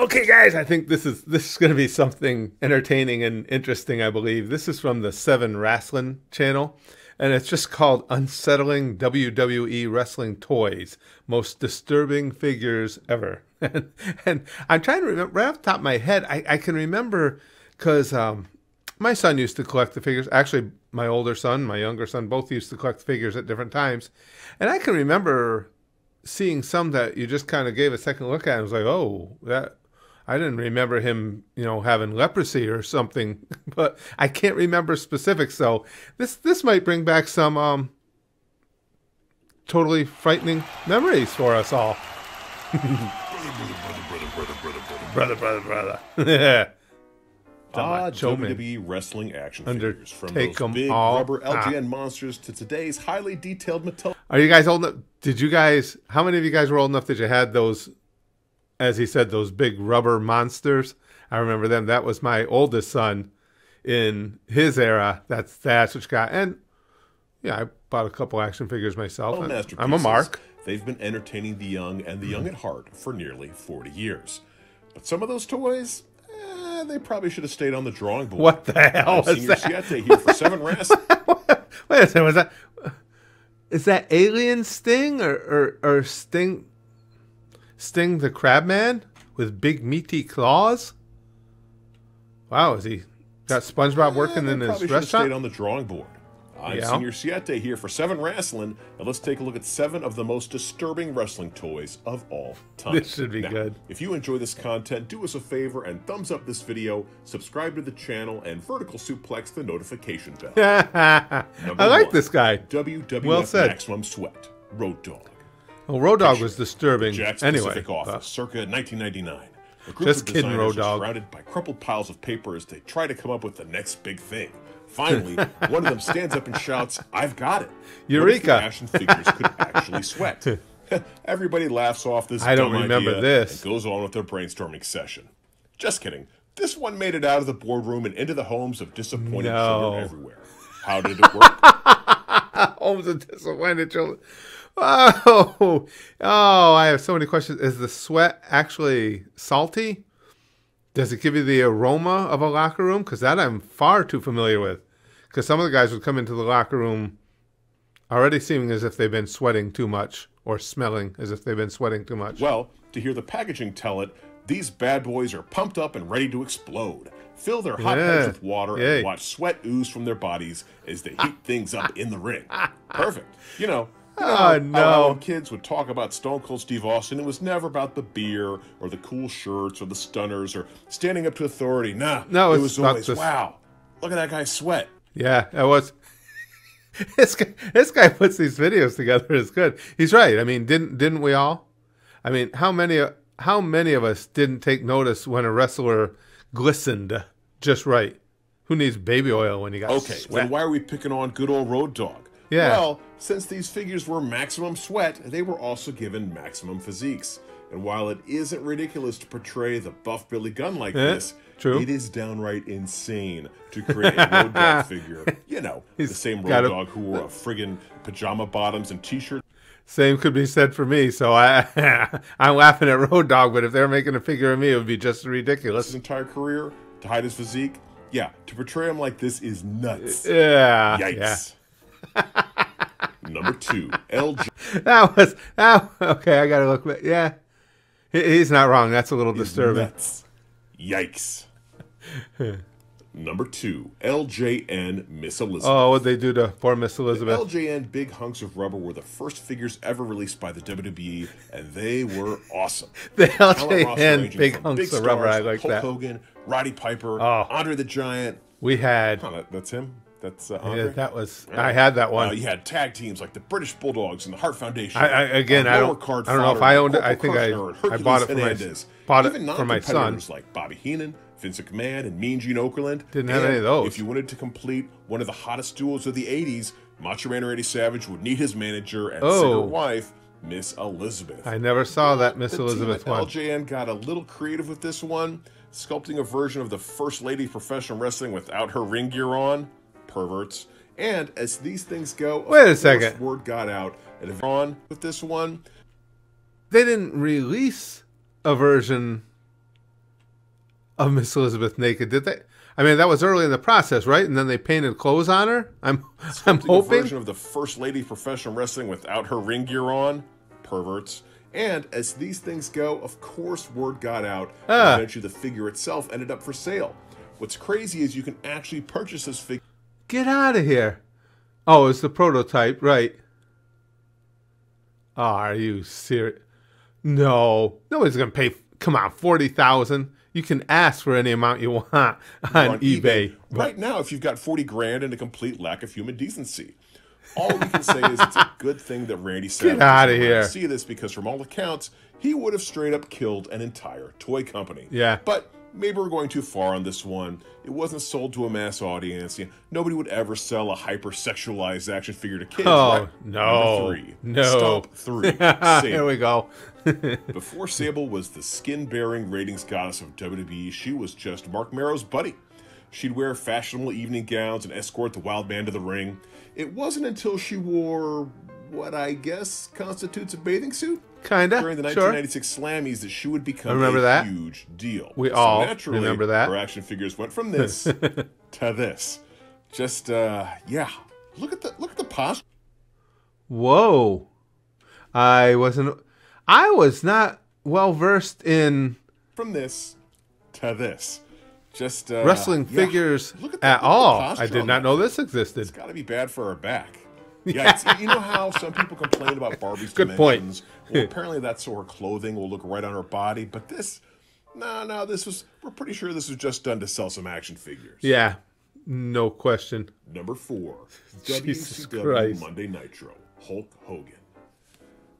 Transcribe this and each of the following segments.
Okay, guys, I think this is going to be something entertaining and interesting, I believe. This is from the 7 Wrestling channel, and it's just called Unsettling WWE Wrestling Toys, Most Disturbing Figures Ever. And I'm trying to remember, right off the top of my head, I can remember because my son used to collect the figures. Actually, my older son, my younger son, both used to collect figures at different times. And I can remember seeing some that you just kind of gave a second look at and was like, oh, that... I didn't remember him, having leprosy or something, but I can't remember specifics. So this might bring back some totally frightening memories for us all. Brother. Yeah. WWE Wrestling Action Figures, from those big rubber LJN monsters to today's highly detailed metal. Are you guys old enough? How many of you guys were old enough that you had those, as he said, those big rubber monsters? I remember them. That was my oldest son in his era. That's what you got. And yeah, I bought a couple action figures myself. I'm a mark. They've been entertaining the young and the young at heart for nearly 40 years. But some of those toys, they probably should have stayed on the drawing board. What the hell was that? Siete here for 7 Wrestling. Wait a second, is that Alien Sting or Sting the Crabman with big meaty claws? Wow, has he got SpongeBob working in his restaurant? Probably should have stayed on the drawing board. I'm Senior Siete here for 7 Wrestling, and let's take a look at 7 of the most disturbing wrestling toys of all time. This should be good. If you enjoy this content, do us a favor and thumbs up this video, subscribe to the channel, and vertical suplex the notification bell. I like this guy. WWF Maximum Sweat, Road Dogg. Well, Road Dogg was disturbing Jack's anyway. Pacific office, circa 1999. A group Just of kidding, designers Road Dogg. surrounded by crumpled piles of paper as they try to come up with the next big thing. Finally, one of them stands up and shouts, "I've got it." Eureka! What if the action figures could actually sweat? Everybody laughs off this I don't dumb remember idea this. and goes on with their brainstorming session. Just kidding. This one made it out of the boardroom and into the homes of disappointed children everywhere. How did it work? Homes of disappointed children. Oh, I have so many questions. Is the sweat actually salty? Does it give you the aroma of a locker room? Because that I'm far too familiar with. Because some of the guys would come into the locker room already seeming as if they've been sweating too much, or smelling as if they've been sweating too much. Well, to hear the packaging tell it, these bad boys are pumped up and ready to explode. Fill their hot heads with water and watch sweat ooze from their bodies as they heat things up in the ring. Perfect. Oh, no. How kids would talk about Stone Cold Steve Austin, it was never about the beer or the cool shirts or the stunners or standing up to authority. No, it was always, wow, look at that guy sweat. Yeah, it was. This guy puts these videos together. It's good. He's right. I mean, didn't we all? I mean, how many of us didn't take notice when a wrestler glistened just right? Who needs baby oil when you got sweat? Then why are we picking on good old Road Dogg? Yeah. Well, since these figures were maximum sweat, they were also given maximum physiques. And while it isn't ridiculous to portray the buff Billy Gunn like this, it is downright insane to create a Road Dogg figure. The same Road Dogg who wore a friggin' pajama bottoms and t-shirt. Same could be said for me. So I'm laughing at Road Dogg, but if they're making a figure of me, it would be just ridiculous. His entire career, to hide his physique, to portray him like this is nuts. Yeah. Yikes. Yeah. Number 2, LJ. Okay. I gotta look back. Yeah, he's not wrong. That's a little disturbing. Nuts. Yikes. Number 2, LJN Miss Elizabeth. Oh, what'd they do to poor Miss Elizabeth? The LJN Big Hunks of Rubber were the first figures ever released by the WWE, and they were awesome. The LJN Big Hunks of Rubber, I like Hulk that. Hogan, Roddy Piper, Andre the Giant. We had. That's him. That's Andre. Yeah, that was. I had that one. You had tag teams like the British Bulldogs and the Heart Foundation. I don't know if I owned it. I think I bought it for my son. Like Bobby Heenan, Vince McMahon, and Mean Gene Okerlund. Didn't have any of those. If you wanted to complete one of the hottest duos of the 80s, Macho Man Randy Savage would need his manager and singer wife, Miss Elizabeth. I never saw that Miss Elizabeth one. LJN got a little creative with this one, sculpting a version of the First Lady of Professional Wrestling without her ring gear on. Perverts. And as these things go, wait a second, word got out, and on with this one, they didn't release a version of Miss Elizabeth naked. Did they? I mean, that was early in the process, right? And then they painted clothes on her. I'm hoping a version of the First Lady of Professional Wrestling without her ring gear on. Perverts. And as these things go, of course, word got out. And eventually, the figure itself ended up for sale. What's crazy is you can actually purchase this figure. Get out of here! Oh, it's the prototype, right? Oh, are you serious? No, nobody's gonna pay. Come on, $40,000. You can ask for any amount you want on eBay. Right now, if you've got 40 grand and a complete lack of human decency. All we can say is it's a good thing that Randy Savage Get out of here. See this, because from all accounts, he would have straight up killed an entire toy company. Yeah. But maybe we're going too far on this one. It wasn't sold to a mass audience. You know, nobody would ever sell a hyper-sexualized action figure to kids. Oh, right? no. Number 3. No. Stop 3. Here we go. Before Sable was the skin-bearing ratings goddess of WWE, she was just Mark Merrow's buddy. She'd wear fashionable evening gowns and escort the wild man to the ring. It wasn't until she wore what I guess constitutes a bathing suit Kinda. during the 1996 Slammies that she would become a huge deal. We all naturally, remember that. Her action figures went from this to this. Just yeah. Look at the posture. Whoa. I was not well versed in from this to this. Just wrestling figures at all. I did not know this existed. It's got to be bad for her back. Yeah, you know how some people complain about Barbie's Good dimensions? point. Well, apparently that's so her clothing will look right on her body. But this, no, we're pretty sure this was just done to sell some action figures. Yeah, no question. Number 4, Jesus WCW Christ. Monday Nitro, Hulk Hogan.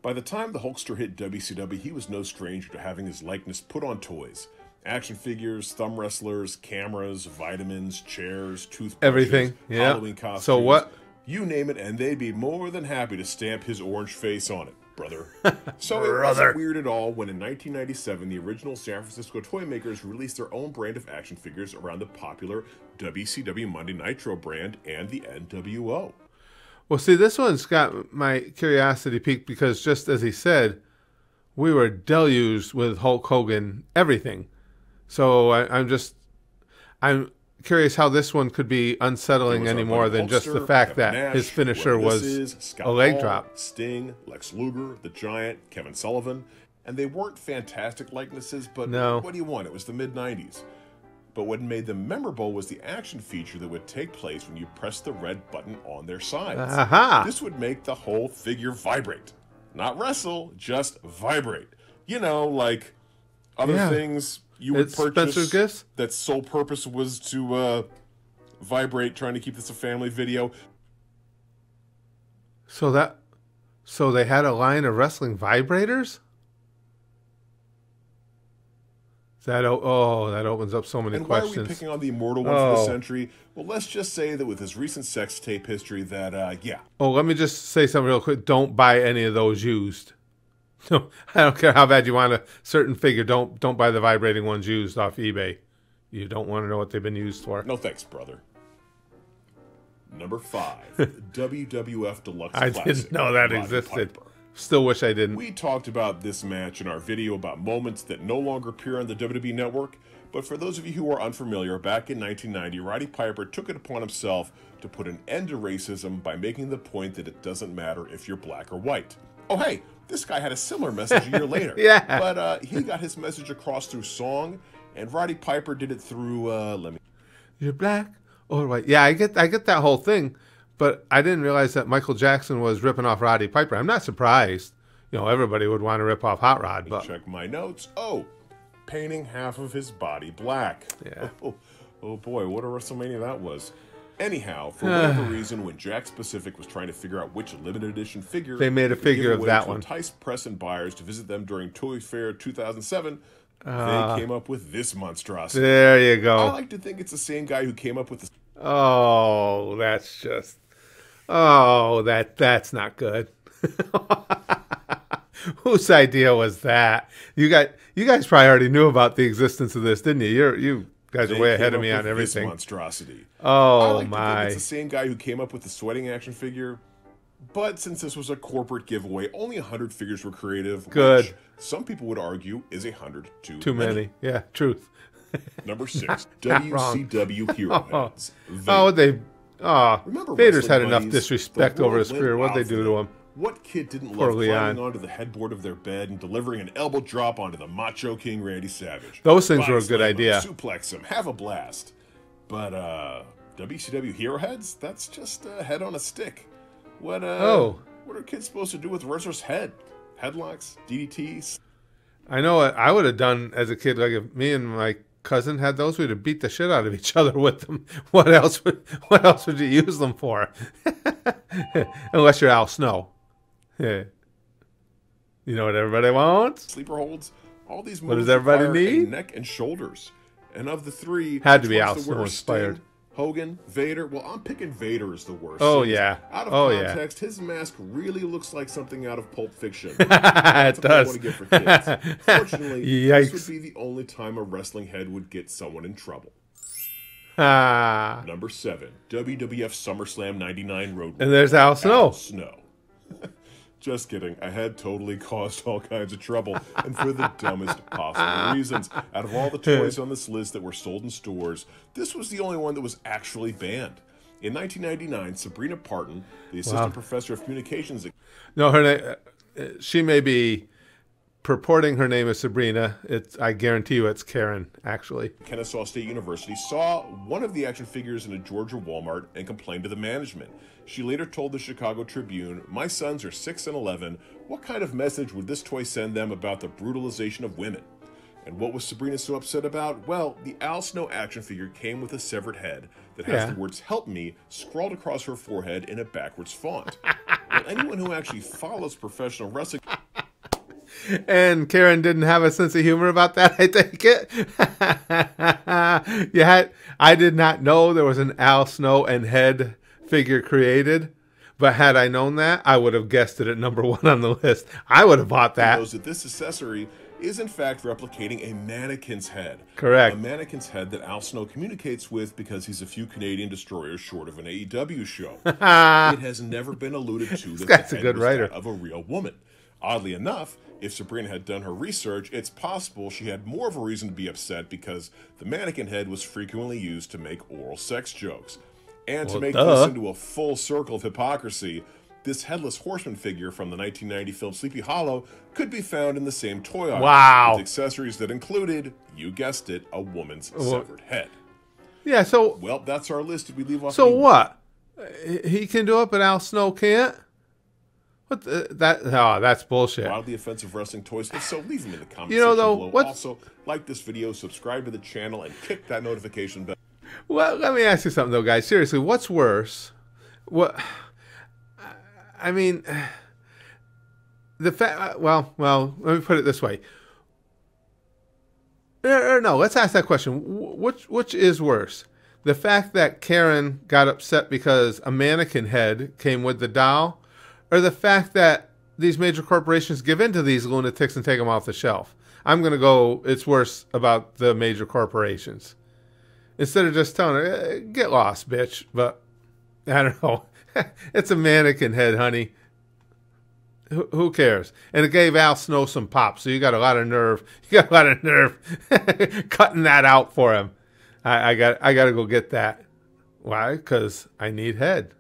By the time the Hulkster hit WCW, he was no stranger to having his likeness put on toys. Action figures, thumb wrestlers, cameras, vitamins, chairs, toothbrushes, everything. Yeah. Halloween costumes. So what? You name it, and they'd be more than happy to stamp his orange face on it, brother. So it wasn't weird at all when in 1997, the original San Francisco toy makers released their own brand of action figures around the popular WCW Monday Nitro brand and the NWO. Well, see, this one's got my curiosity piqued because just as he said, we were deluged with Hulk Hogan everything. So I'm curious how this one could be unsettling any more than just the fact that Nash, his finisher was a leg drop. Sting, Lex Luger, The Giant, Kevin Sullivan. And they weren't fantastic likenesses, but what do you want? It was the mid-90s. But what made them memorable was the action feature that would take place when you press the red button on their sides. Aha. This would make the whole figure vibrate. Not wrestle, just vibrate. You know, like other things you would purchase that sole purpose was to vibrate, trying to keep this a family video. So they had a line of wrestling vibrators? That opens up so many questions. Why are we picking on the immortal one for the century? Well, let's just say that with his recent sex tape history that, yeah. Oh, let me just say something real quick. Don't buy any of those used. No, I don't care how bad you want a certain figure. Don't buy the vibrating ones used off eBay. You don't want to know what they've been used for. No thanks, brother. Number 5, WWF Deluxe I Classic. didn't know that existed. Still wish I didn't. We talked about this match in our video about moments that no longer appear on the WWE Network, but for those of you who are unfamiliar, back in 1990, Roddy Piper took it upon himself to put an end to racism by making the point that it doesn't matter if you're black or white. Oh, hey, this guy had a similar message a year later. Yeah. But he got his message across through song, and Roddy Piper did it through, You're black or white. Yeah, I get that whole thing. But I didn't realize that Michael Jackson was ripping off Roddy Piper. I'm not surprised. You know, everybody would want to rip off Hot Rod. But check my notes. Oh, painting half of his body black. Yeah. Oh boy, what a WrestleMania that was. Anyhow, for whatever reason, when Jakks Pacific was trying to figure out which limited edition figure they made a figure of that one, entice press and buyers to visit them during Toy Fair 2007, they came up with this monstrosity. There you go. I like to think it's the same guy who came up with the. Oh, that's just. Oh, that's not good. Whose idea was that? You guys probably already knew about the existence of this, didn't you? You guys are way ahead of me on everything. This monstrosity. Oh I like my! To think it's the same guy who came up with the sweating action figure. But since this was a corporate giveaway, only 100 figures were creative. Good. Which some people would argue is 100 too many. Yeah, truth. Number 6, WCW Hero Heads. Remember Vader's had enough disrespect over his career. What'd they do to him? What kid didn't love climbing onto the headboard of their bed and delivering an elbow drop onto the Macho King Randy Savage? Those things were a good idea. Suplex him, have a blast. But WCW Hero Heads? That's just a head on a stick. What are kids supposed to do with the wrestler's head? Headlocks? DDTs? I know what I would have done as a kid. Like if me and my cousin had those, we'd have beat the shit out of each other with them. What else would you use them for? Unless you're Al Snow. Yeah. You know what everybody wants? Sleeper holds. All these moves what does everybody need? Neck and shoulders. And of the three, had to be Al Snow inspired. Hogan, Vader. Well, I'm picking Vader as the worst. Oh, yeah. Out of context, his mask really looks like something out of Pulp Fiction. It does. I want to get for kids. Fortunately, this would be the only time a wrestling head would get someone in trouble. Number 7, WWF SummerSlam 99 Road. And there's Al Snow. Al Snow. Just kidding. A head totally caused all kinds of trouble, and for the dumbest possible reasons. Out of all the toys on this list that were sold in stores, this was the only one that was actually banned. In 1999, Sabrina Parton, the assistant professor of communications... No, her name... she may be purporting her name is Sabrina. I guarantee you it's Karen, actually. Kennesaw State University saw one of the action figures in a Georgia Walmart and complained to the management. She later told the Chicago Tribune, "My sons are 6 and 11. What kind of message would this toy send them about the brutalization of women?" And what was Sabrina so upset about? Well, the Al Snow action figure came with a severed head that has the words "Help Me" scrawled across her forehead in a backwards font. Well, anyone who actually follows professional wrestling... And Karen didn't have a sense of humor about that, I take it. I did not know there was an Al Snow and head figure created, but had I known that, I would have guessed it at number 1 on the list. I would have bought that. Knows that this accessory is in fact replicating a mannequin's head. Correct. A mannequin's head that Al Snow communicates with because he's a few Canadian destroyers short of an AEW show. It has never been alluded to that the head was that of a real woman. Oddly enough, if Sabrina had done her research, it's possible she had more of a reason to be upset because the mannequin head was frequently used to make oral sex jokes. And to make this into a full circle of hypocrisy, this Headless Horseman figure from the 1990 film Sleepy Hollow could be found in the same toy aisle with accessories that included, you guessed it, a woman's severed head. Yeah, so... Well, that's our list. Did we leave off... So what? He can do it, but Al Snow can't? That's bullshit. Wildly offensive wrestling toys. If so, leave them in the comments section below. Also, like this video, subscribe to the channel, and kick that notification bell. Well, let me ask you something, though, guys. Seriously, what's worse? I mean, the fact... Well, let me put it this way. No, let's ask that question. Which is worse? The fact that Karen got upset because a mannequin head came with the doll, or the fact that these major corporations give in to these lunatics and take them off the shelf? I'm going to go, it's worse about the major corporations. Instead of just telling her, get lost, bitch. But, I don't know. It's a mannequin head, honey. Who cares? And it gave Al Snow some pop, so you got a lot of nerve. You got a lot of nerve cutting that out for him. I got to go get that. Why? Because I need head.